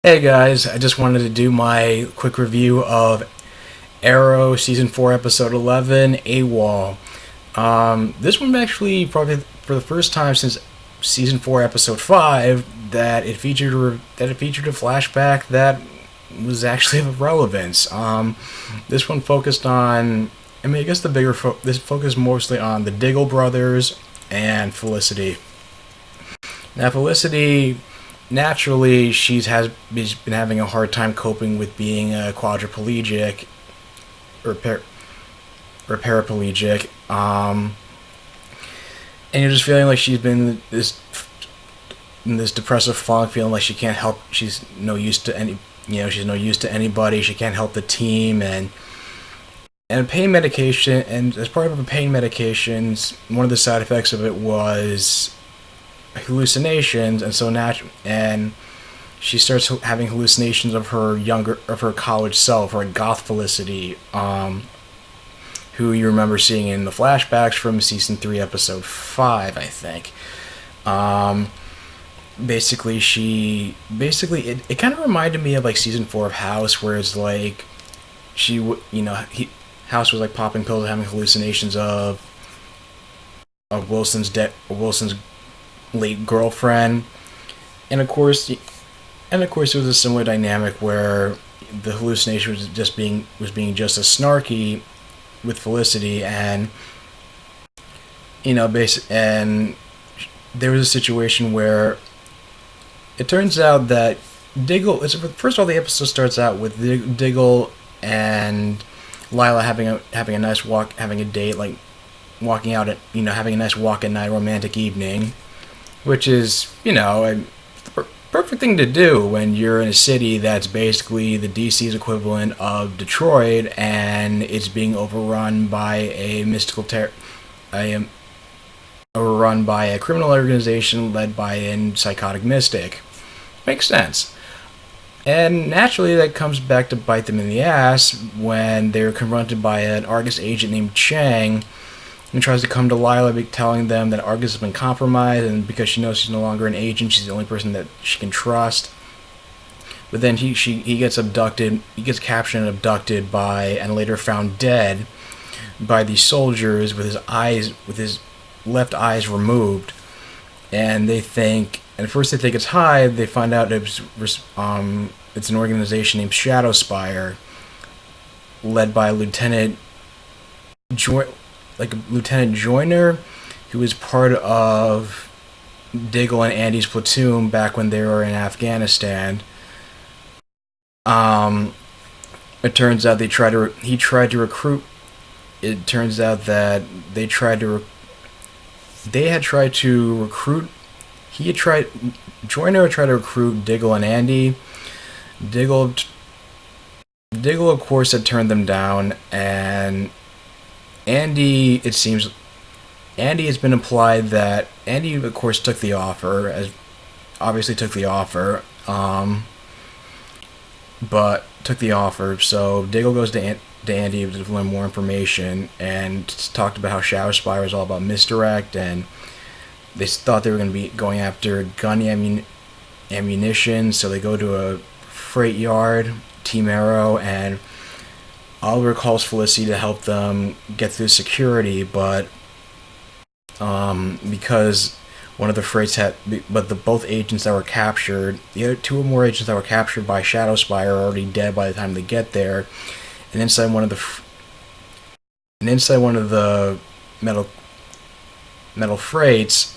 Hey guys, I just wanted to do my quick review of Arrow Season 4 Episode 11, AWOL. This one actually probably for the first time since Season 4 Episode 5 that it featured a flashback that was actually of relevance. This one focused on, I guess this focused mostly on the Diggle brothers and Felicity. Now Felicity, naturally, she's been having a hard time coping with being a quadriplegic or paraplegic, and you're just feeling like she's been in this depressive funk, feeling like she can't help. She's no use to any, she's no use to anybody. She can't help the team, and pain medication. And as part of her pain medications, one of the side effects of it was hallucinations, and she starts having hallucinations of her college self, or goth Felicity, who you remember seeing in the flashbacks from season 3 episode 5, I think. It kind of reminded me of like season 4 of House, where it's like House was like popping pills, having hallucinations of Wilson's late girlfriend, and of course it was a similar dynamic where the hallucination was being just as snarky with Felicity, and and there was a situation where it turns out that first of all, the episode starts out with Diggle and Lila having a nice walk, having a date, like walking out having a nice walk at night, romantic evening, which is, a perfect thing to do when you're in a city that's basically the DC's equivalent of Detroit, and it's being overrun by a criminal organization led by a psychotic mystic. Makes sense. And naturally, that comes back to bite them in the ass when they're confronted by an Argus agent named Chang, and tries to come to Lila, telling them that Argus has been compromised, and because she knows she's no longer an agent, she's the only person that she can trust. But then he gets abducted. He gets captured and abducted and later found dead by these soldiers with his left eyes removed. And at first they think it's Hive. They find out it's an organization named Shadow Spire, led by Lieutenant Joyner, who was part of Diggle and Andy's platoon back when they were in Afghanistan. It turns out he tried to recruit. It turns out that Joyner tried to recruit Diggle and Andy. Diggle, of course, had turned them down, and Andy has been implied that Andy, of course, took the offer, so Diggle goes to Andy to learn more information, and talked about how Shadow Spire is all about misdirect, and they thought they were going to be going after gun ammunition, so they go to a freight yard, Team Arrow, and Oliver calls Felicity to help them get through security, but because one of the freights both agents that were captured, the other two or more agents that were captured by Shadow Spire are already dead by the time they get there, and inside one of the metal freights,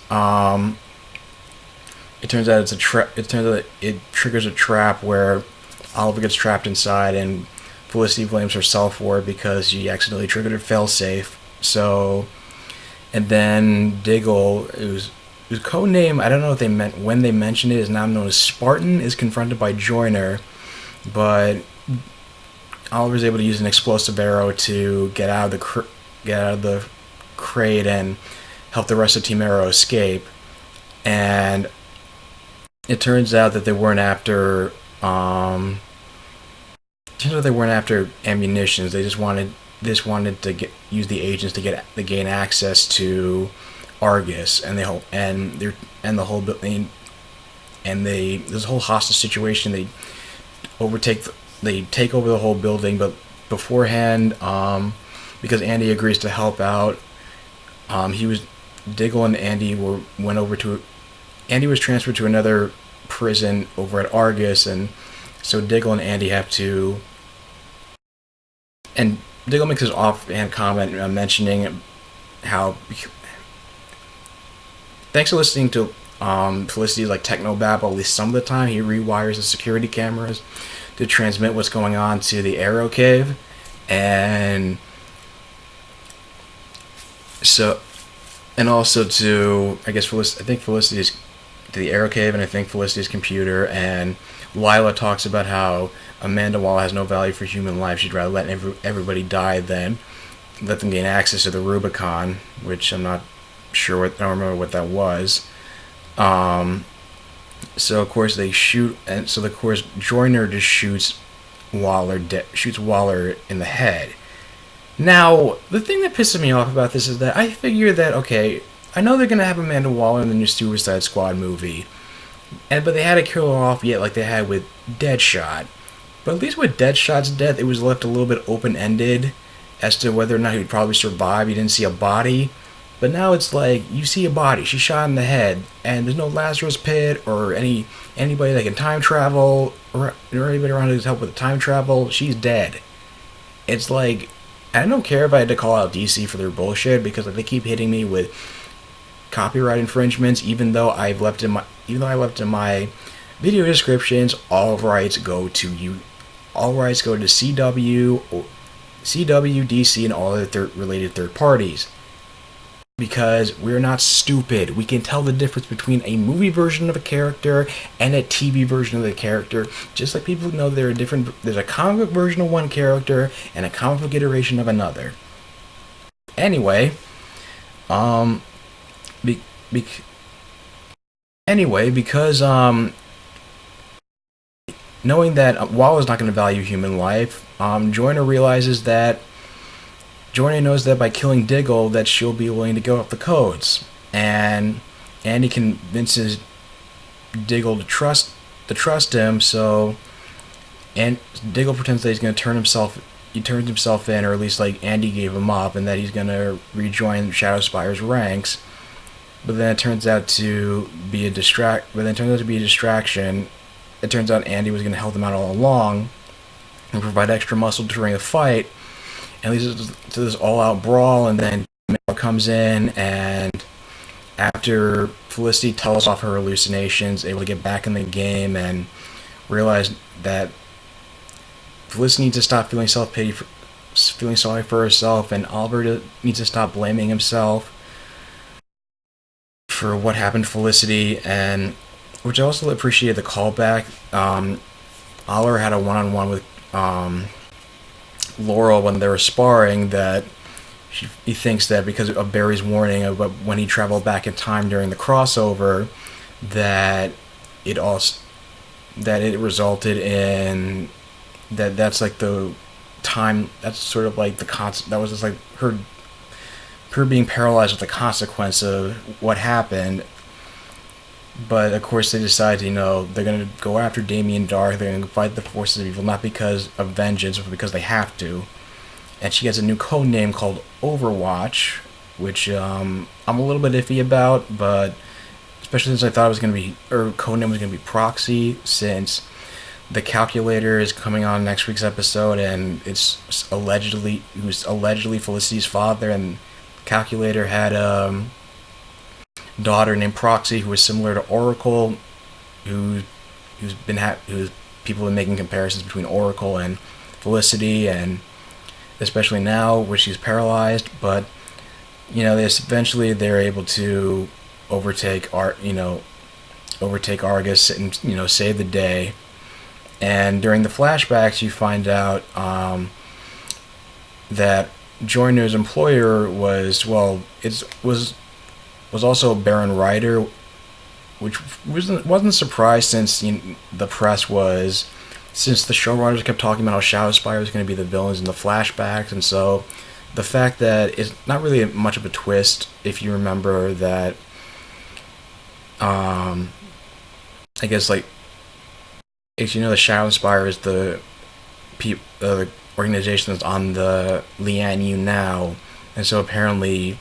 it turns out it triggers a trap where Oliver gets trapped inside, and Felicity blames herself for it because she accidentally triggered her failsafe. So, and then Diggle, whose code name, I don't know if they meant when they mentioned it, is now known as Spartan, is confronted by Joyner, but Oliver's able to use an explosive arrow to get out of the crate and help the rest of Team Arrow escape. And it turns out that they weren't after ammunitions. They just wanted to use the agents to gain access to Argus, and the whole and this whole hostage situation. They take over the whole building, but beforehand, because Andy agrees to help out, Diggle and Andy went over to. Andy was transferred to another prison over at Argus, and so Diggle and Andy have to. And Diggle makes his offhand comment mentioning how, thanks to listening to Felicity's like techno babble, at least some of the time, he rewires the security cameras to transmit what's going on to the Arrow Cave, and so, and also to, I guess, I think Felicity's to the Arrow Cave, and I think Felicity's computer. And Lila talks about how Amanda Waller has no value for human life. She'd rather let everybody die than let them gain access to the Rubicon, which I'm not sure I don't remember what that was. So of course they shoot, and so of course Joyner just shoots Waller in the head. Now, the thing that pisses me off about this is that I figure that, okay, I know they're gonna have Amanda Waller in the new Suicide Squad movie, but they had to kill her off yet, like they had with Deadshot. But at least with Deadshot's death, it was left a little bit open-ended as to whether or not he'd probably survive. You didn't see a body. But now it's like, you see a body, she's shot in the head, and there's no Lazarus Pit or anybody that can time travel, or anybody around who's help with time travel. She's dead. It's like, I don't care if I had to call out DC for their bullshit, because like, they keep hitting me with copyright infringements, even though I left in my video descriptions, all rights go to CW, DC, and all other related third parties. Because we're not stupid. We can tell the difference between a movie version of a character and a TV version of the character. Just like people know there's a comic book version of one character and a comic book iteration of another. Anyway, because knowing that Waller's not going to value human life, Joyner knows that by killing Diggle that she'll be willing to give up the codes, and Andy convinces Diggle to trust him. So, and Diggle pretends that he's going to turn himself in, or at least like Andy gave him up, and that he's going to rejoin Shadowspire's ranks. But then it turns out to be a distraction. It turns out Andy was going to help them out all along and provide extra muscle during the fight. And leads to this all-out brawl, and then Miller comes in, and after Felicity tells off her hallucinations, able to get back in the game and realize that Felicity needs to stop feeling sorry for herself, and Oliver needs to stop blaming himself for what happened to Felicity, and which I also appreciated the callback. Oliver had a one-on-one with Laurel when they were sparring, that he thinks that because of Barry's warning about when he traveled back in time during the crossover, that it resulted in that's like the time, that's sort of like the concept, that was just like her being paralyzed with the consequence of what happened. But of course they decide, they're going to go after Damien Dark. They're going to fight the forces of evil, not because of vengeance, but because they have to. And she gets a new code name called Overwatch, which I'm a little bit iffy about, but especially since I thought it was going to be, her code name was going to be Proxy, since the Calculator is coming on next week's episode, and it's allegedly Felicity's father, and Calculator had daughter named Proxy, who was similar to Oracle, who's people have been making comparisons between Oracle and Felicity, and especially now where she's paralyzed. But they're able to overtake Argus and save the day. And during the flashbacks, you find out that Joyner's employer was also Baron Ryder, which wasn't a surprise since the showrunners kept talking about how Shadowspire was going to be the villains in the flashbacks, and so the fact that it's not really much of a twist if you remember that. I I guess like, if you know, the Shadow Spire is the organization that's on the Lian Yu now, and so apparently,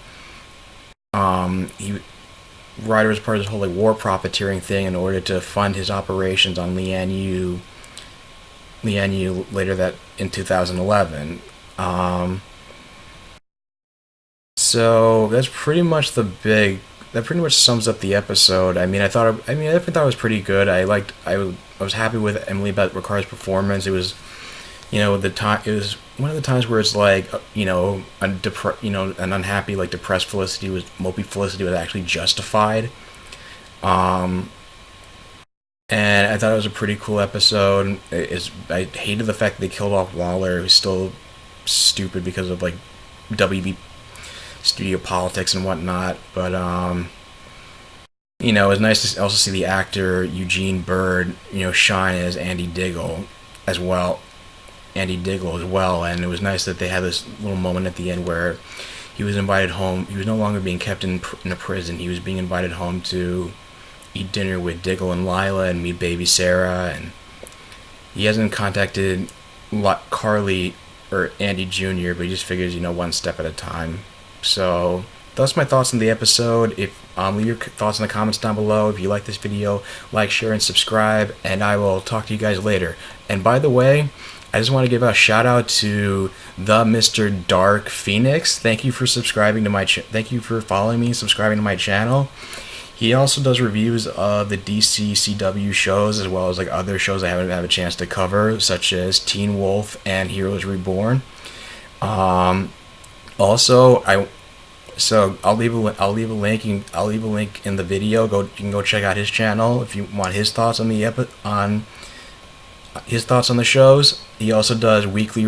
he Ryder was part of this whole like war profiteering thing in order to fund his operations on Lian Yu later that in 2011. Um, so that's pretty much the big. That pretty much sums up the episode. I mean, I definitely thought it was pretty good. I was happy with Emily Beth Ricard's performance. It was, the time. It was one of the times where it's like, an unhappy, like depressed mopey Felicity was actually justified. Um, and I thought it was a pretty cool episode. I hated the fact that they killed off Waller. It was still stupid because of like WB studio politics and whatnot. But it was nice to also see the actor Eugene Bird, shine as Andy Diggle as well, and it was nice that they had this little moment at the end where he was invited home. He was no longer being kept in a prison. He was being invited home to eat dinner with Diggle and Lila and meet baby Sarah, and he hasn't contacted Carly or Andy Jr., but he just figures, one step at a time. So that's my thoughts on the episode. If leave your thoughts in the comments down below. If you like this video, like, share, and subscribe, and I will talk to you guys later. And by the way, I just want to give a shout out to the Mr. Dark Phoenix. Thank you for subscribing to thank you for following me and subscribing to my channel. He also does reviews of the DC CW shows, as well as like other shows I haven't had a chance to cover, such as Teen Wolf and Heroes Reborn. Also, I'll leave a link in the video. You can go check out his channel if you want his thoughts on the shows. He also does weekly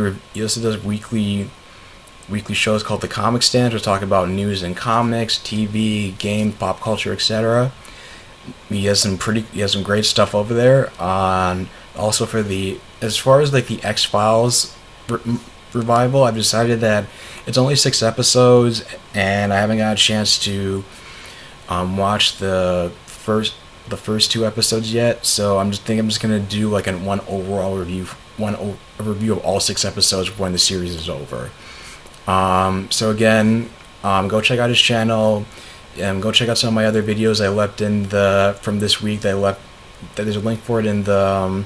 shows called The Comic Stand, which talk about news and comics, TV, game, pop culture, etc. He has some great stuff over there. Also as far as like the X-Files revival, I've decided that it's only 6 episodes, and I haven't got a chance to watch the first 2 episodes yet. So I'm just gonna do like one review of all 6 episodes when the series is over. So again, go check out his channel, and go check out some of my other videos I left from this week. There's a link for it in the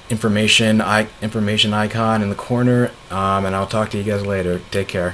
information icon in the corner, and I'll talk to you guys later. Take care.